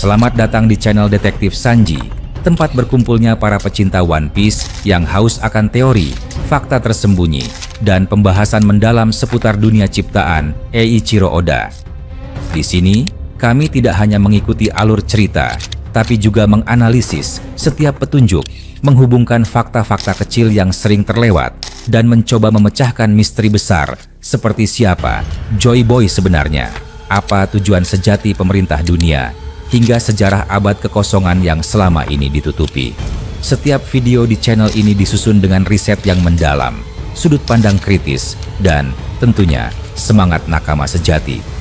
Selamat datang di channel Detektif Sanji, tempat berkumpulnya para pecinta One Piece yang haus akan teori, fakta tersembunyi, dan pembahasan mendalam seputar dunia ciptaan Eiichiro Oda. Di sini, kami tidak hanya mengikuti alur cerita, tapi juga menganalisis setiap petunjuk, menghubungkan fakta-fakta kecil yang sering terlewat, dan mencoba memecahkan misteri besar seperti siapa Joy Boy sebenarnya, apa tujuan sejati pemerintah dunia, hingga sejarah abad kekosongan yang selama ini ditutupi. Setiap video di channel ini disusun dengan riset yang mendalam, sudut pandang kritis, dan tentunya semangat nakama sejati.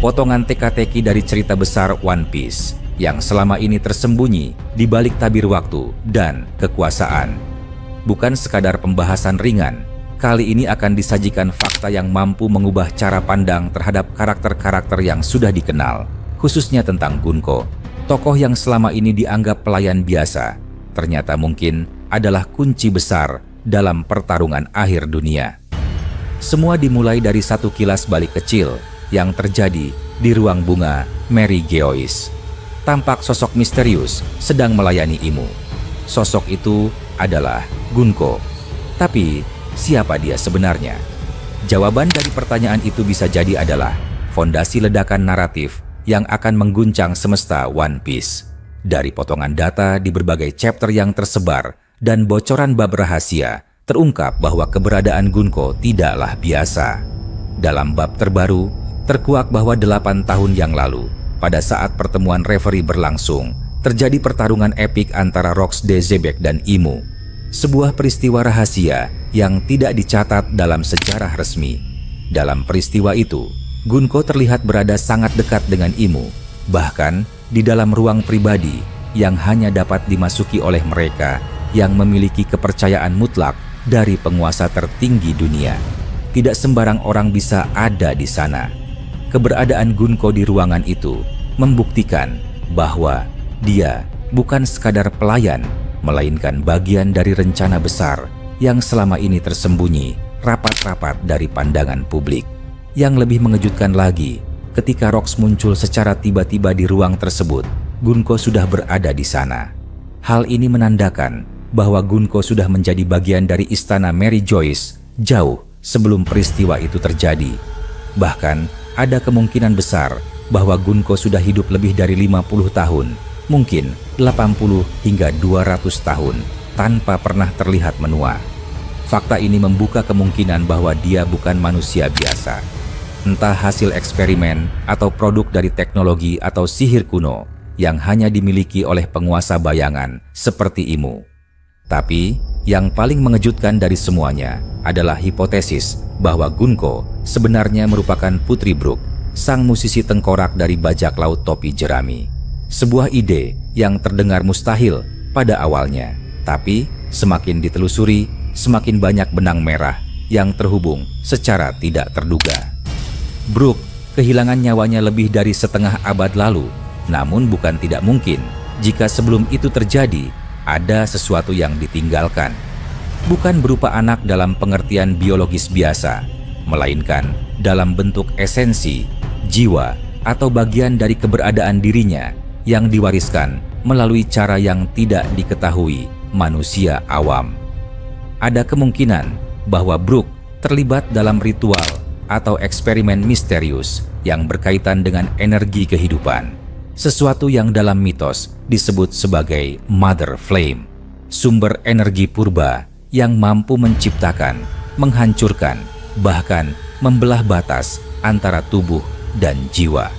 Potongan teka-teki dari cerita besar One Piece yang selama ini tersembunyi di balik tabir waktu dan kekuasaan. Bukan sekadar pembahasan ringan, kali ini akan disajikan fakta yang mampu mengubah cara pandang terhadap karakter-karakter yang sudah dikenal, khususnya tentang Gunko, tokoh yang selama ini dianggap pelayan biasa, ternyata mungkin adalah kunci besar dalam pertarungan akhir dunia. Semua dimulai dari satu kilas balik kecil yang terjadi di ruang bunga Mary Geoise. Tampak sosok misterius sedang melayani Imu. Sosok itu adalah Gunko. Tapi, siapa dia sebenarnya? Jawaban dari pertanyaan itu bisa jadi adalah fondasi ledakan naratif yang akan mengguncang semesta One Piece. Dari potongan data di berbagai chapter yang tersebar dan bocoran bab rahasia, terungkap bahwa keberadaan Gunko tidaklah biasa. Dalam bab terbaru, terkuak bahwa 8 tahun yang lalu, pada saat pertemuan referee berlangsung, terjadi pertarungan epik antara Rox de Zebek dan Imu. Sebuah peristiwa rahasia yang tidak dicatat dalam sejarah resmi. Dalam peristiwa itu, Gunko terlihat berada sangat dekat dengan Imu, bahkan di dalam ruang pribadi yang hanya dapat dimasuki oleh mereka yang memiliki kepercayaan mutlak dari penguasa tertinggi dunia. Tidak sembarang orang bisa ada di sana. Keberadaan Gunko di ruangan itu membuktikan bahwa dia bukan sekadar pelayan, melainkan bagian dari rencana besar yang selama ini tersembunyi rapat-rapat dari pandangan publik. Yang lebih mengejutkan lagi, ketika Rox muncul secara tiba-tiba di ruang tersebut, Gunko sudah berada di sana. Hal ini menandakan bahwa Gunko sudah menjadi bagian dari istana Mary Geoise jauh sebelum peristiwa itu terjadi. Bahkan, ada kemungkinan besar bahwa Gunko sudah hidup lebih dari 50 tahun, mungkin 80 hingga 200 tahun, tanpa pernah terlihat menua. Fakta ini membuka kemungkinan bahwa dia bukan manusia biasa. Entah hasil eksperimen atau produk dari teknologi atau sihir kuno yang hanya dimiliki oleh penguasa bayangan seperti Imu. Tapi, yang paling mengejutkan dari semuanya adalah hipotesis bahwa Gunko sebenarnya merupakan putri Brook, sang musisi tengkorak dari bajak laut topi jerami. Sebuah ide yang terdengar mustahil pada awalnya, tapi semakin ditelusuri, semakin banyak benang merah yang terhubung secara tidak terduga. Brook kehilangan nyawanya lebih dari setengah abad lalu, namun bukan tidak mungkin jika sebelum itu terjadi, ada sesuatu yang ditinggalkan. Bukan berupa anak dalam pengertian biologis biasa, melainkan dalam bentuk esensi, jiwa, atau bagian dari keberadaan dirinya yang diwariskan melalui cara yang tidak diketahui manusia awam. Ada kemungkinan bahwa Brook terlibat dalam ritual atau eksperimen misterius yang berkaitan dengan energi kehidupan. Sesuatu yang dalam mitos disebut sebagai Mother Flame, sumber energi purba yang mampu menciptakan, menghancurkan, bahkan membelah batas antara tubuh dan jiwa.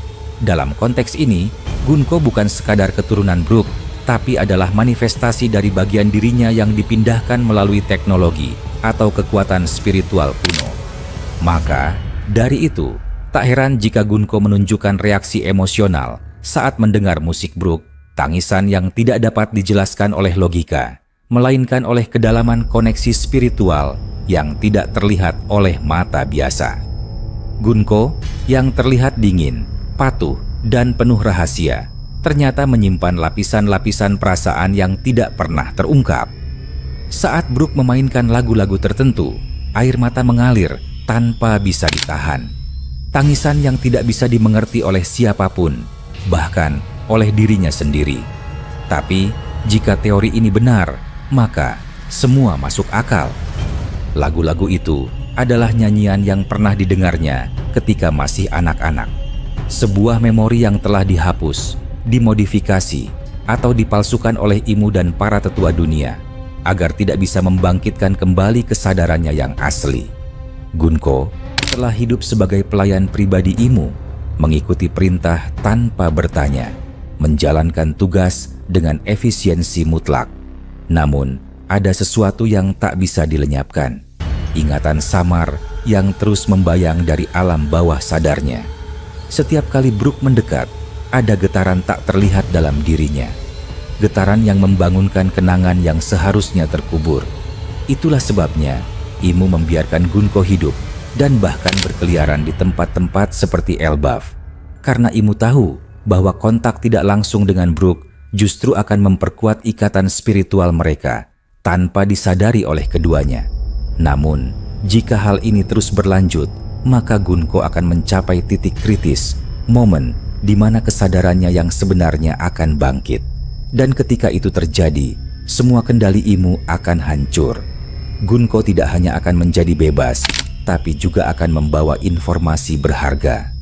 Dalam konteks ini, Gunko bukan sekadar keturunan Brook, tapi adalah manifestasi dari bagian dirinya yang dipindahkan melalui teknologi atau kekuatan spiritual kuno. Maka, dari itu, tak heran jika Gunko menunjukkan reaksi emosional saat mendengar musik Brook, tangisan yang tidak dapat dijelaskan oleh logika, melainkan oleh kedalaman koneksi spiritual yang tidak terlihat oleh mata biasa. Gunko yang terlihat dingin, patuh, dan penuh rahasia, ternyata menyimpan lapisan-lapisan perasaan yang tidak pernah terungkap. Saat Brook memainkan lagu-lagu tertentu, air mata mengalir tanpa bisa ditahan. Tangisan yang tidak bisa dimengerti oleh siapapun, bahkan oleh dirinya sendiri. Tapi, jika teori ini benar, maka semua masuk akal. Lagu-lagu itu adalah nyanyian yang pernah didengarnya ketika masih anak-anak. Sebuah memori yang telah dihapus, dimodifikasi, atau dipalsukan oleh Imu dan para tetua dunia, agar tidak bisa membangkitkan kembali kesadarannya yang asli. Gunko telah hidup sebagai pelayan pribadi Imu, mengikuti perintah tanpa bertanya, menjalankan tugas dengan efisiensi mutlak. Namun, ada sesuatu yang tak bisa dilenyapkan, ingatan samar yang terus membayang dari alam bawah sadarnya. Setiap kali Brook mendekat, ada getaran tak terlihat dalam dirinya. Getaran yang membangunkan kenangan yang seharusnya terkubur. Itulah sebabnya Imu membiarkan Gunko hidup dan bahkan berkeliaran di tempat-tempat seperti Elbaf. Karena Imu tahu bahwa kontak tidak langsung dengan Brook justru akan memperkuat ikatan spiritual mereka tanpa disadari oleh keduanya. Namun, jika hal ini terus berlanjut, maka Gunko akan mencapai titik kritis, momen di mana kesadarannya yang sebenarnya akan bangkit. Dan ketika itu terjadi, semua kendali Imu akan hancur. Gunko tidak hanya akan menjadi bebas, tapi juga akan membawa informasi berharga.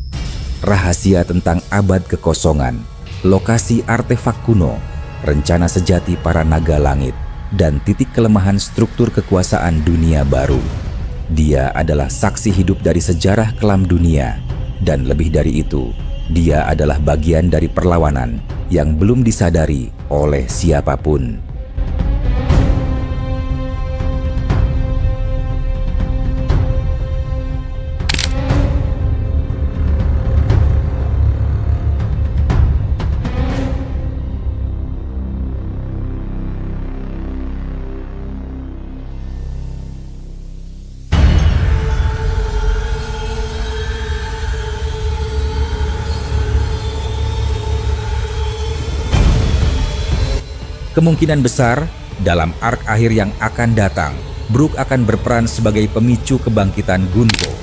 Rahasia tentang abad kekosongan, lokasi artefak kuno, rencana sejati para naga langit, dan titik kelemahan struktur kekuasaan dunia baru. Dia adalah saksi hidup dari sejarah kelam dunia, dan lebih dari itu, dia adalah bagian dari perlawanan yang belum disadari oleh siapapun. Kemungkinan besar, dalam arc akhir yang akan datang, Brook akan berperan sebagai pemicu kebangkitan Gunko.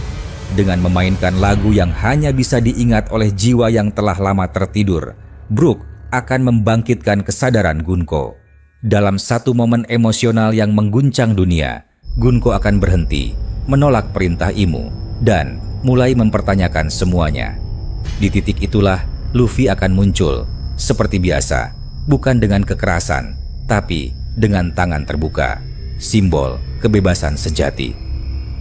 Dengan memainkan lagu yang hanya bisa diingat oleh jiwa yang telah lama tertidur, Brook akan membangkitkan kesadaran Gunko. Dalam satu momen emosional yang mengguncang dunia, Gunko akan berhenti, menolak perintah Imu, dan mulai mempertanyakan semuanya. Di titik itulah, Luffy akan muncul, seperti biasa, bukan dengan kekerasan, tapi dengan tangan terbuka, simbol kebebasan sejati.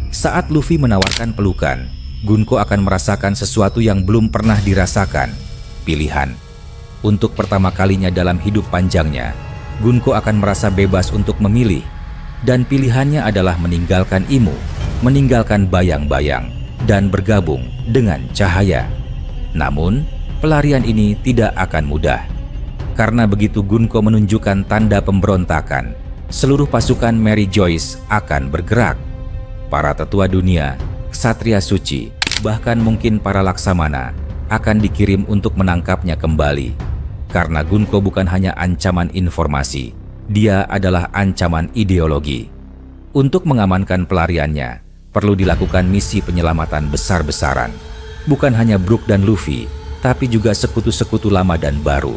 Saat Luffy menawarkan pelukan, Gunko akan merasakan sesuatu yang belum pernah dirasakan, pilihan. Untuk pertama kalinya dalam hidup panjangnya, Gunko akan merasa bebas untuk memilih, dan pilihannya adalah meninggalkan Imu, meninggalkan bayang-bayang, dan bergabung dengan cahaya. Namun, pelarian ini tidak akan mudah. Karena begitu Gunko menunjukkan tanda pemberontakan, seluruh pasukan Mary Joyce akan bergerak. Para tetua dunia, ksatria suci, bahkan mungkin para laksamana akan dikirim untuk menangkapnya kembali. Karena Gunko bukan hanya ancaman informasi, dia adalah ancaman ideologi. Untuk mengamankan pelariannya, perlu dilakukan misi penyelamatan besar-besaran. Bukan hanya Brook dan Luffy, tapi juga sekutu-sekutu lama dan baru.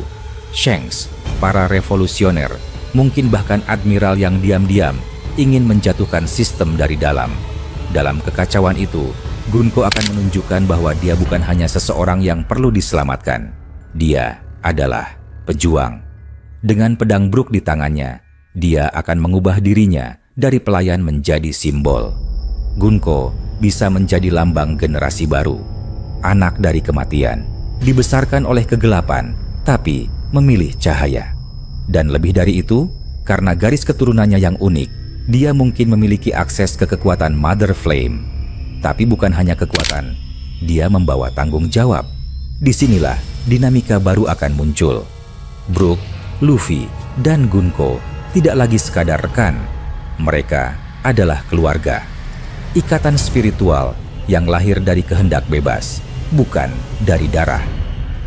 Shanks, para revolusioner, mungkin bahkan admiral yang diam-diam ingin menjatuhkan sistem dari dalam. Dalam kekacauan itu, Gunko akan menunjukkan bahwa dia bukan hanya seseorang yang perlu diselamatkan. Dia adalah pejuang. Dengan pedang Brook di tangannya, dia akan mengubah dirinya dari pelayan menjadi simbol. Gunko bisa menjadi lambang generasi baru, anak dari kematian, dibesarkan oleh kegelapan, tapi memilih cahaya. Dan lebih dari itu, karena garis keturunannya yang unik, dia mungkin memiliki akses ke kekuatan Mother Flame. Tapi bukan hanya kekuatan, dia membawa tanggung jawab. Disinilah dinamika baru akan muncul. Brook, Luffy, dan Gunko tidak lagi sekadar rekan. Mereka adalah keluarga. Ikatan spiritual yang lahir dari kehendak bebas, bukan dari darah.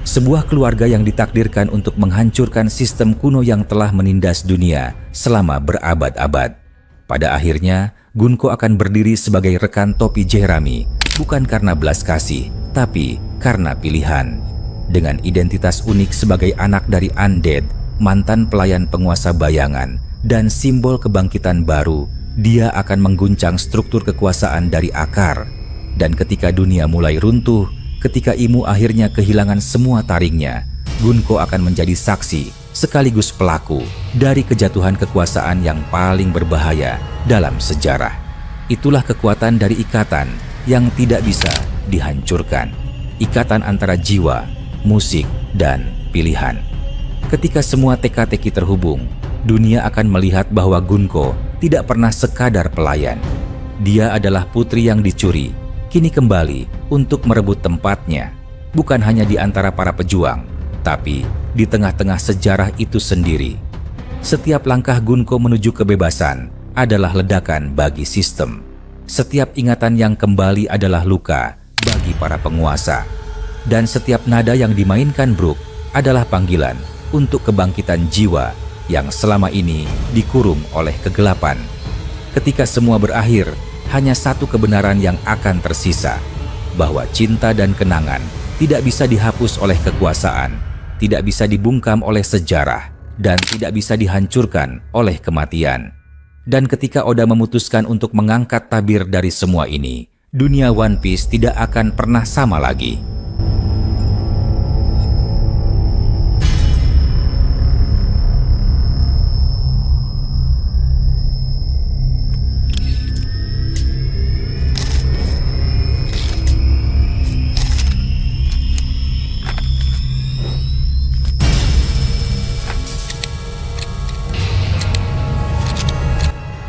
sebuah keluarga yang ditakdirkan untuk menghancurkan sistem kuno yang telah menindas dunia selama berabad-abad. Pada akhirnya, Gunko akan berdiri sebagai rekan topi Jerami, bukan karena belas kasih, tapi karena pilihan. Dengan identitas unik sebagai anak dari Undead, mantan pelayan penguasa bayangan, dan simbol kebangkitan baru, dia akan mengguncang struktur kekuasaan dari akar. Dan ketika dunia mulai runtuh, ketika Imu akhirnya kehilangan semua taringnya, Gunko akan menjadi saksi sekaligus pelaku dari kejatuhan kekuasaan yang paling berbahaya dalam sejarah. Itulah kekuatan dari ikatan yang tidak bisa dihancurkan. Ikatan antara jiwa, musik, dan pilihan. Ketika semua teka-teki terhubung, dunia akan melihat bahwa Gunko tidak pernah sekadar pelayan. Dia adalah putri yang dicuri, kini kembali untuk merebut tempatnya, bukan hanya di antara para pejuang, tapi di tengah-tengah sejarah itu sendiri. Setiap langkah Gunko menuju kebebasan adalah ledakan bagi sistem. Setiap ingatan yang kembali adalah luka bagi para penguasa. Dan setiap nada yang dimainkan Brook adalah panggilan untuk kebangkitan jiwa yang selama ini dikurung oleh kegelapan. Ketika semua berakhir, hanya satu kebenaran yang akan tersisa, bahwa cinta dan kenangan tidak bisa dihapus oleh kekuasaan, tidak bisa dibungkam oleh sejarah, dan tidak bisa dihancurkan oleh kematian. Dan ketika Oda memutuskan untuk mengangkat tabir dari semua ini, dunia One Piece tidak akan pernah sama lagi.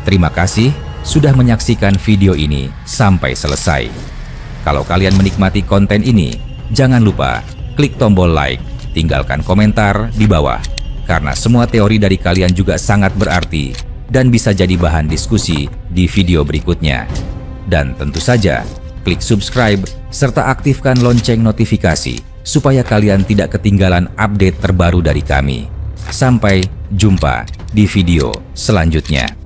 Terima kasih sudah menyaksikan video ini sampai selesai. Kalau kalian menikmati konten ini, jangan lupa klik tombol like, tinggalkan komentar di bawah, karena semua teori dari kalian juga sangat berarti dan bisa jadi bahan diskusi di video berikutnya. Dan tentu saja, klik subscribe serta aktifkan lonceng notifikasi supaya kalian tidak ketinggalan update terbaru dari kami. Sampai jumpa di video selanjutnya.